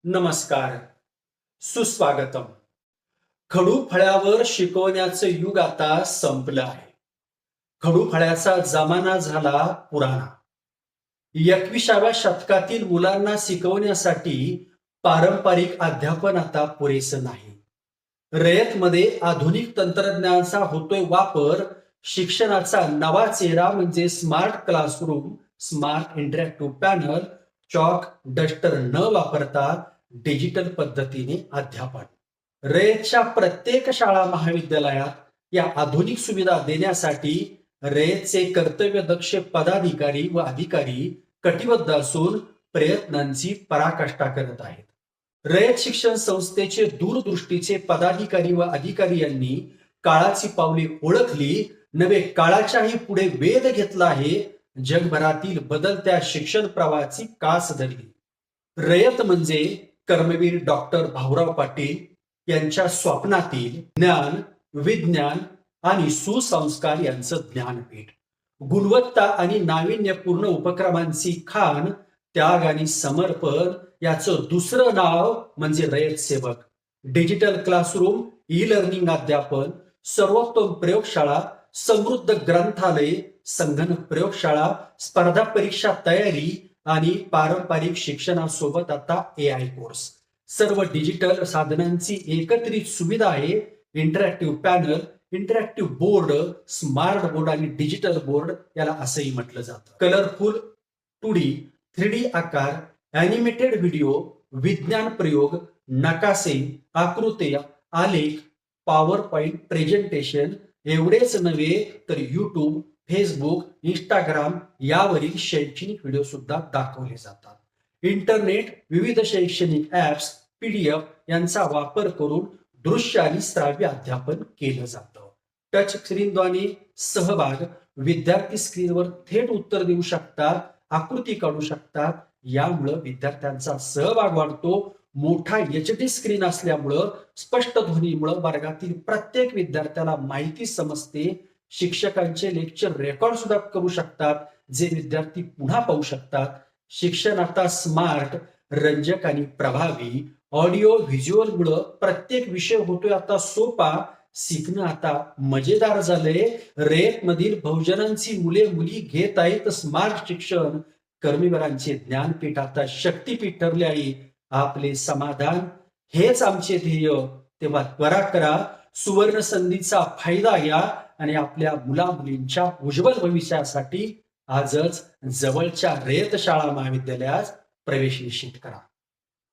नमस्कार, सुस्वागतम. खडू फळ्यावर शिकवण्याचं युग आता संपलं आहे. खडू फळ्याचा जमाना झाला पुराणा. 21व्या शतकातील मुलांना शिकवण्यासाठी पारंपरिक अध्यापन आता पुरेसं नाही. रयतमध्ये आधुनिक तंत्रज्ञानाचा होतोय वापर. शिक्षणाचा नवा चेहरा म्हणजे smart classroom, smart interactive panel, chalk duster न वापरता डिजिटल पद्धतीने अध्यापन. रयतच्या प्रत्येक शाळा महाविद्यालयात या आधुनिक सुविधा देण्यासाठी रयतचे कर्तव्यदक्ष पदाधिकारी व अधिकारी कटिबद्ध असून प्रयत्नांची पराकाष्ठा करत आहेत. रयत शिक्षण संस्थेचे दूरदृष्टीचे पदाधिकारी व अधिकारी यांनी काळाची पावले ओळखली, नवे काळाच्याही पुढे वेध घेतला आहे. जगभरातील बदलत्या शिक्षण प्रवाहाची कास धरली. रयत म्हणजे कर्मवीर डॉक्टर भाऊराव पाटील यांच्या स्वप्नातील ज्ञान, विज्ञान आणि सुसंस्कार यांचं ज्ञानपीठ. गुणवत्ता आणि नाविन्यपूर्ण उपक्रमांची खाण, त्याग आणि समर्पण याचं दुसरं नाव म्हणजे रयत सेवक. डिजिटल क्लासरूम, ई लर्निंग अध्यापन, सर्वोत्तम प्रयोगशाळा, समृद्ध ग्रंथालय, संगणक प्रयोगशाळा, स्पर्धा परीक्षा तयारी आणि पारंपरिक शिक्षणासोबत आता AI कोर्स. सर्व डिजिटल साधनांची एकत्रित सुविधा आहे. Interactive panel, interactive board, smart board आणि डिजिटल बोर्ड याला असंही म्हटलं जातं. कलरफुल 2D, 3D आकार, ॲनिमेटेड व्हिडिओ, विज्ञान प्रयोग, नकाशे, आकृत्या, आलेख, पॉवर पॉइंट प्रेझेंटेशन एवढेच नव्हे तर युट्यूब, फेसबुक, इंस्टाग्राम यावरील शैक्षणिक व्हिडिओ सुद्धा दाखवले जातात. इंटरनेट, विविध शैक्षणिक ऍप्स, PDF यांचा वापर करून दृश्य आणि श्राव्य अध्यापन केलं जातं. टच स्क्रीनद्वारे सहभाग, विद्यार्थी स्क्रीनवर थेट उत्तर देऊ शकतात, आकृती काढू शकतात. यामुळं विद्यार्थ्यांचा सहभाग वाढतो. मोठा HD स्क्रीन असल्यामुळं स्पष्ट ध्वनीमुळं वर्गातील प्रत्येक विद्यार्थ्याला माहिती समजते. शिक्षकांचे लेक्चर रेकॉर्ड सुद्धा करू शकतात, जे विद्यार्थी पुन्हा पाहू शकतात. शिक्षण आता स्मार्ट, रंजक आणि प्रभावी. ऑडिओ व्हिज्युअल मुळे प्रत्येक विषय होतोय आता सोपा. शिकणं आता मजेदार झालंय. रयत मधील बहुजनांची मुले मुली घेत आहेत स्मार्ट शिक्षण. कर्मवीरांचे ज्ञानपीठ आता शक्तीपीठ ठरले आहे. आपले समाधान हेच आमचे ध्येय. तेव्हा त्वरा करा, सुवर्ण संधीचा फायदा घ्या आणि आपल्या मुला मुलींच्या उज्ज्वल भविष्यासाठी आजच जवळच्या रयत शाळा महाविद्यालयात प्रवेश निश्चित करा.